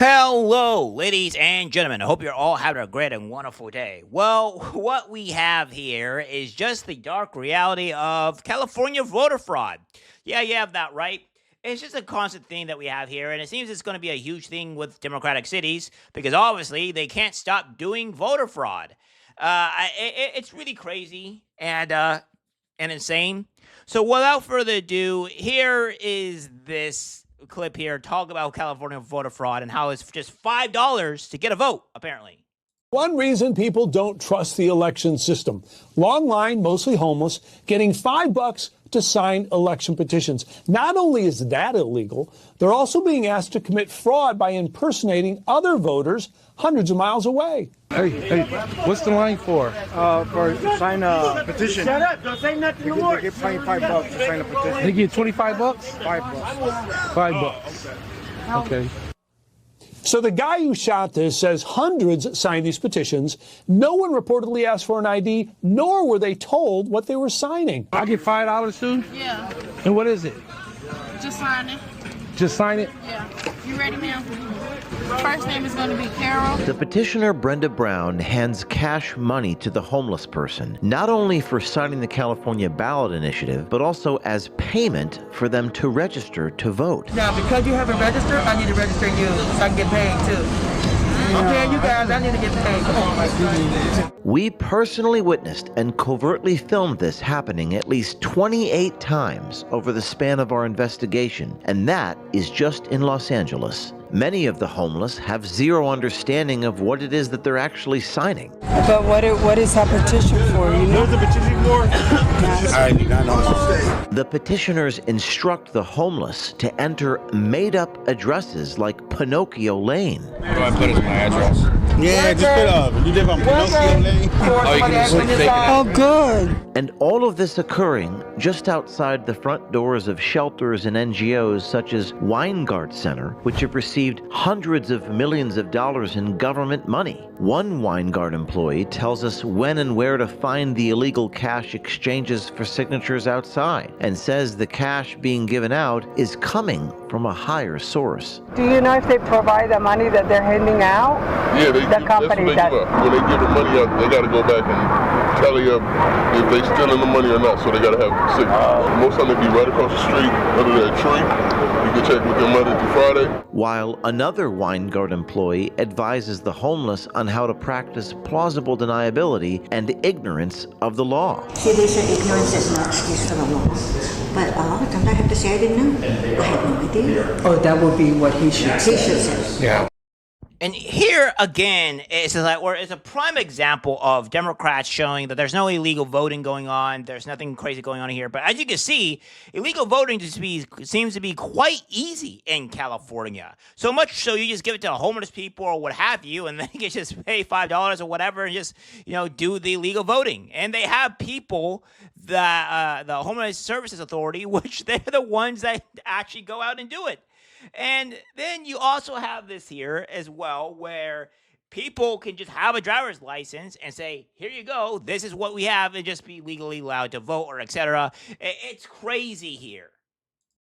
Hello, ladies and gentlemen. I hope you're all having a great and wonderful day. Well, what we have here is just the dark reality of California voter fraud. Yeah, you have that right. It's just a constant thing that we have here, and it seems it's going to be a huge thing with Democratic cities because obviously they can't stop doing voter fraud. It's really crazy and insane. So, without further ado, here is this clip here talk about California voter fraud and how it's just $5 to get a vote, apparently. One reason people don't trust the election system. Long line, mostly homeless, getting $5 to sign election petitions. Not only is that illegal, they're also being asked to commit fraud by impersonating other voters hundreds of miles away. Hey, what's the line for? For sign a petition. Shut up! Don't say nothing no more. They get $25 to sign a petition. They get $25? $5. $5. Okay. So the guy who shot this says hundreds signed these petitions. No one reportedly asked for an ID, nor were they told what they were signing. I get $5 too? Yeah. And what is it? Just sign it. Just sign it? Yeah. You ready, ma'am? First name is going to be Carol. The petitioner, Brenda Brown, hands cash money to the homeless person, not only for signing the California ballot initiative, but also as payment for them to register to vote. Now, because you haven't registered, I need to register you so I can get paid too. I'm paying you guys, I need to get paid. Oh my goodness. We personally witnessed and covertly filmed this happening at least 28 times over the span of our investigation, and that is just in Los Angeles. Many of the homeless have zero understanding of what it is that they're actually signing. But what is that petition for? You know the petition for? I do not know. The petitioners instruct the homeless to enter made-up addresses like Pinocchio Lane. What do I put as my address? Yeah, just put you live on Pinocchio Lane. Oh, you can just take it out. Oh, good. And all of this occurring just outside the front doors of shelters and NGOs such as Weingart Center, which have received hundreds of millions of dollars in government money. One Weingart employee tells us when and where to find the illegal cash exchanges for signatures outside, and says the cash being given out is coming from a higher source. Do you know if they provide the money that they're handing out? Yeah, the company that's what they give up. When they give the money out, they got to go back and tally up if they stealing the money or not, so they got to have signatures. Most of them be right across the street under that tree. You can check with them Monday through Friday. While another Weingart employee advises the homeless on how to practice plausible deniability and ignorance of the law. See, they say ignorance is not excuse for the law. But a lot of times I have to say I didn't know. I had no idea. Oh, that would be what he should say. He should say. Yeah. And here again, it's a prime example of Democrats showing that there's no illegal voting going on. There's nothing crazy going on here. But as you can see, illegal voting seems to be quite easy in California. So much so you just give it to homeless people or what have you, and then you can just pay $5 or whatever and just do the illegal voting. And they have people that the Homeless Services Authority, which they're the ones that actually go out and do it. And then you also have this here as well, where people can just have a driver's license and say, here you go, this is what we have, and just be legally allowed to vote or etc. It's crazy here.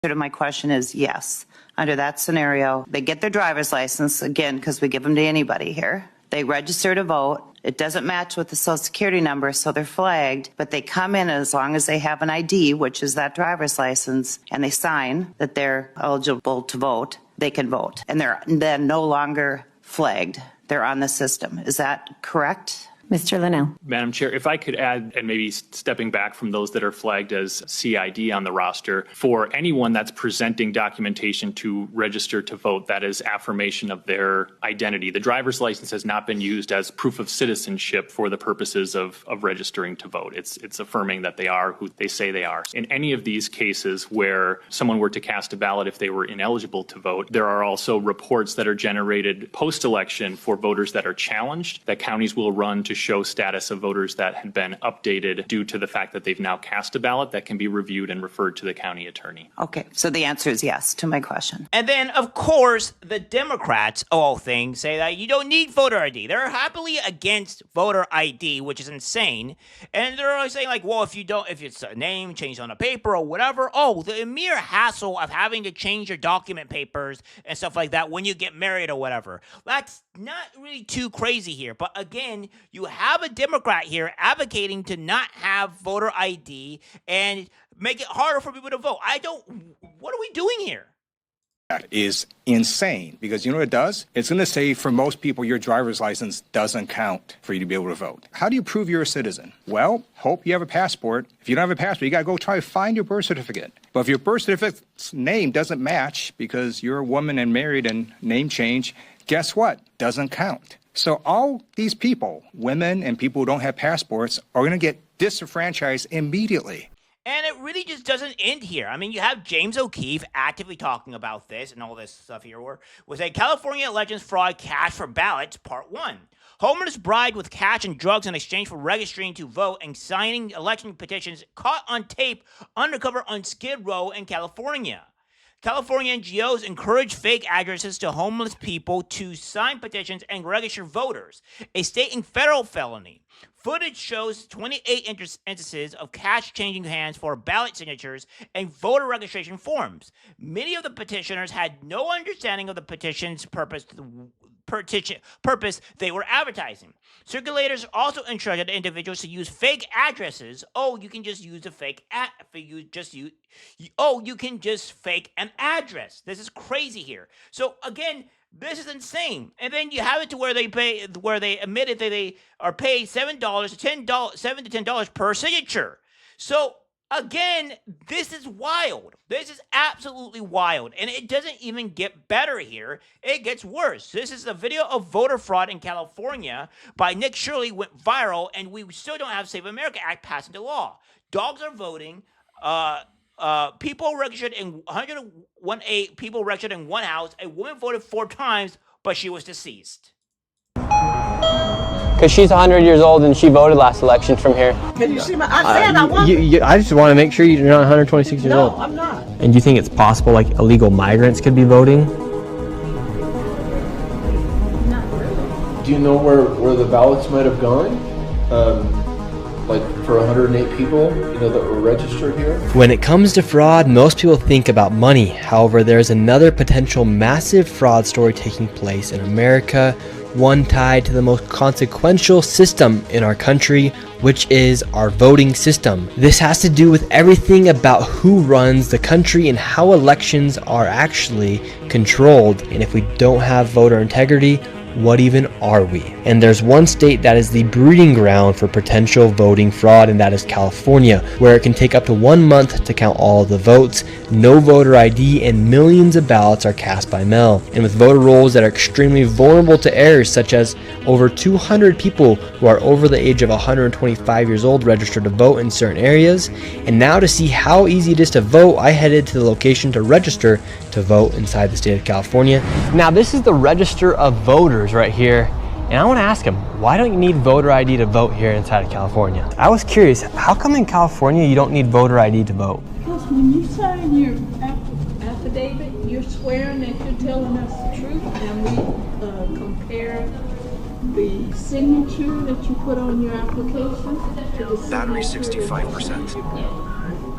My question is yes. Under that scenario, they get their driver's license, again, because we give them to anybody here. They register to vote. It doesn't match with the Social Security number, so they're flagged. But they come in as long as they have an ID, which is that driver's license, and they sign that they're eligible to vote, they can vote. And they're then no longer flagged. They're on the system. Is that correct? Mr. Linnell. Madam Chair, if I could add, and maybe stepping back from those that are flagged as CID on the roster, for anyone that's presenting documentation to register to vote, that is affirmation of their identity. The driver's license has not been used as proof of citizenship for the purposes of registering to vote. It's affirming that they are who they say they are. In any of these cases where someone were to cast a ballot if they were ineligible to vote, there are also reports that are generated post-election for voters that are challenged that counties will run to show status of voters that had been updated due to the fact that they've now cast a ballot that can be reviewed and referred to the county attorney. Okay, so the answer is yes to my question. And then, of course, the Democrats, of all things, say that you don't need voter ID. They're happily against voter ID, which is insane. And they're always saying, like, well, if it's a name changed on a paper or whatever, the mere hassle of having to change your document papers and stuff like that when you get married or whatever. That's not really too crazy here. But again, you have a Democrat here advocating to not have voter ID and make it harder for people to vote. What are we doing here? That is insane, because you know what it does? It's going to say for most people your driver's license doesn't count for you to be able to vote. How do you prove you're a citizen? Well, hope you have a passport. If you don't have a passport, you got to go try to find your birth certificate. But if your birth certificate's name doesn't match because you're a woman and married and name change, guess what? Doesn't count. So all these people, women and people who don't have passports, are going to get disenfranchised immediately. And it really just doesn't end here. I mean, you have James O'Keefe actively talking about this and all this stuff here. Was a California elections fraud cash for ballots, part 1. Homeowners bribed with cash and drugs in exchange for registering to vote and signing election petitions caught on tape undercover on Skid Row in California. California NGOs encourage fake addresses to homeless people to sign petitions and register voters, a state and federal felony. Footage shows 28 instances of cash changing hands for ballot signatures and voter registration forms. Many of the petitioners had no understanding of the petition's purpose they were advertising. Circulators also instructed individuals to use fake addresses. You can just use a fake you can just fake an address. This is crazy here. So again, this is insane. And then you have it to where they admitted that they are paid $7 to $10 per signature. So again, this is wild. This is absolutely wild. And it doesn't even get better here. It gets worse. This is a video of voter fraud in California by Nick Shirley went viral, and we still don't have Save America Act passed into law. Dogs are voting. People registered in 101 people registered in one house. A woman voted 4 times, but she was deceased. Because she's 100 years old and she voted last election from here. Can you see my? I said I want. I just want to make sure you're not 126 years old. No, I'm not. And do you think it's possible like illegal migrants could be voting? Not really. Do you know where the ballots might have gone? Like for 108 people, that were registered here? When it comes to fraud, most people think about money. However, there's another potential massive fraud story taking place in America, one tied to the most consequential system in our country, which is our voting system. This has to do with everything about who runs the country and how elections are actually controlled. And if we don't have voter integrity, what even are we? And there's one state that is the breeding ground for potential voting fraud, and that is California, where it can take up to 1 month to count all of the votes, no voter ID, and millions of ballots are cast by mail. And with voter rolls that are extremely vulnerable to errors, such as over 200 people who are over the age of 125 years old registered to vote in certain areas. And now to see how easy it is to vote, I headed to the location to register to vote inside the state of California. Now this is the register of voters right here, and I want to ask him, why don't you need voter ID to vote here inside of California? I was curious, how come in California you don't need voter ID to vote? Because when you sign your affidavit, you're swearing that you're telling us the truth, and we compare the signature that you put on your application to the battery 65%.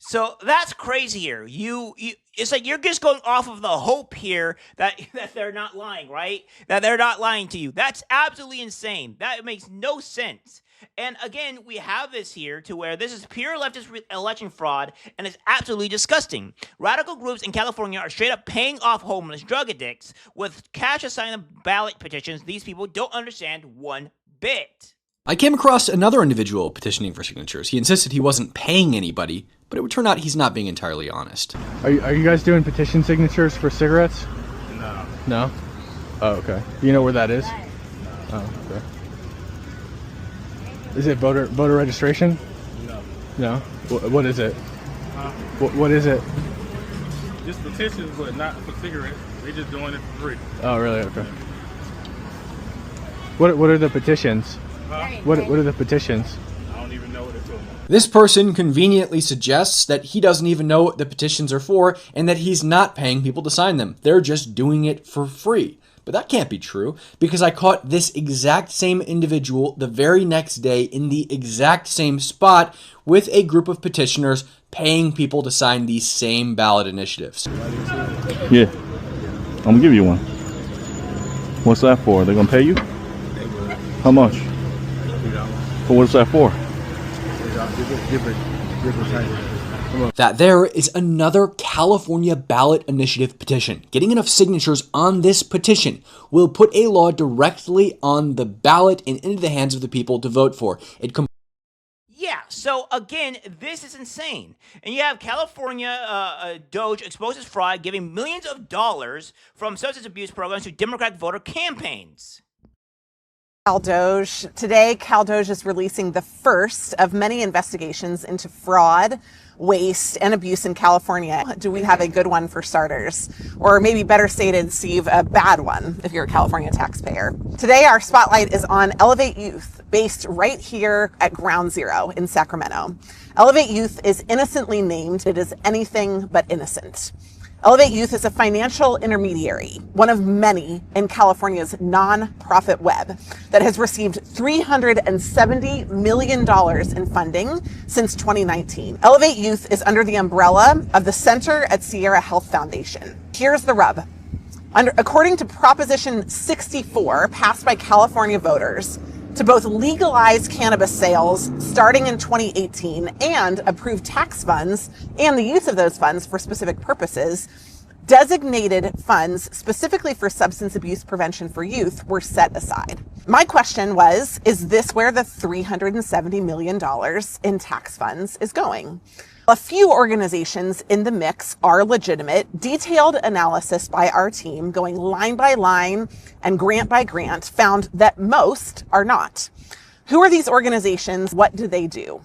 So that's crazy here. It's like you're just going off of the hope here that they're not lying, right? That they're not lying to you. That's absolutely insane. That makes no sense. And again, we have this here to where this is pure leftist election fraud, and it's absolutely disgusting. Radical groups in California are straight up paying off homeless drug addicts with cash assigned ballot petitions. These people don't understand one bit. I came across another individual petitioning for signatures. He insisted he wasn't paying anybody, but it would turn out he's not being entirely honest. Are you guys doing petition signatures for cigarettes? No. No? Oh, okay. Do you know where that is? Oh, okay. Is it voter registration? No. No? What is it? Huh? What is it? Just petitions, but not for cigarettes. They just doing it for free. Oh, really? Okay. What are the petitions? What are the petitions? This person conveniently suggests that he doesn't even know what the petitions are for and that he's not paying people to sign them. They're just doing it for free. But that can't be true because I caught this exact same individual the very next day in the exact same spot with a group of petitioners paying people to sign these same ballot initiatives. Yeah, I'm gonna give you one. What's that for? They're gonna pay you? How much? But what's that for? That there is another California ballot initiative petition. Getting enough signatures on this petition will put a law directly on the ballot and into the hands of the people to vote for. Yeah, so again, this is insane. And you have California Doge exposes fraud, giving millions of dollars from substance abuse programs to Democratic voter campaigns. Doge. Today, Doge is releasing the first of many investigations into fraud, waste, and abuse in California. Do we have a good one for starters? Or maybe better stated, Steve, a bad one if you're a California taxpayer. Today, our spotlight is on Elevate Youth, based right here at Ground Zero in Sacramento. Elevate Youth is innocently named. It is anything but innocent. Elevate Youth is a financial intermediary, one of many in California's nonprofit web that has received $370 million in funding since 2019. Elevate Youth is under the umbrella of the Center at Sierra Health Foundation. Here's the rub. According to Proposition 64, passed by California voters, to both legalize cannabis sales starting in 2018 and approve tax funds and the use of those funds for specific purposes, designated funds specifically for substance abuse prevention for youth were set aside. My question was, is this where the $370 million in tax funds is going? A few organizations in the mix are legitimate. Detailed analysis by our team, going line by line and grant by grant, found that most are not. Who are these organizations? What do they do?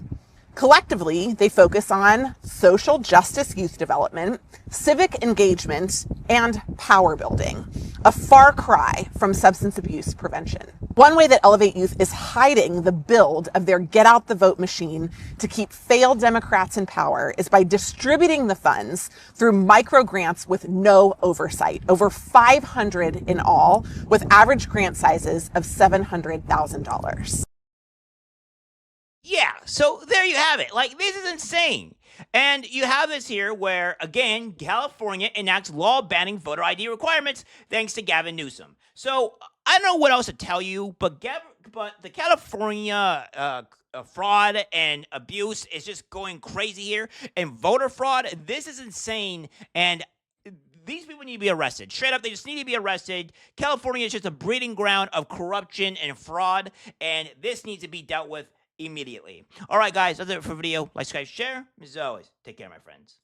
Collectively, they focus on social justice youth development, civic engagement, and power building, a far cry from substance abuse prevention. One way that Elevate Youth is hiding the build of their get out the vote machine to keep failed Democrats in power is by distributing the funds through micro grants with no oversight, over 500 in all, with average grant sizes of $700,000. Yeah, so there you have it. Like, this is insane. And you have this here where, again, California enacts law banning voter ID requirements thanks to Gavin Newsom. So I don't know what else to tell you, but the California fraud and abuse is just going crazy here. And voter fraud, this is insane. And these people need to be arrested. Straight up, they just need to be arrested. California is just a breeding ground of corruption and fraud, and this needs to be dealt with immediately. All right, guys, that's it for the video. Like, subscribe, share. As always, take care, my friends.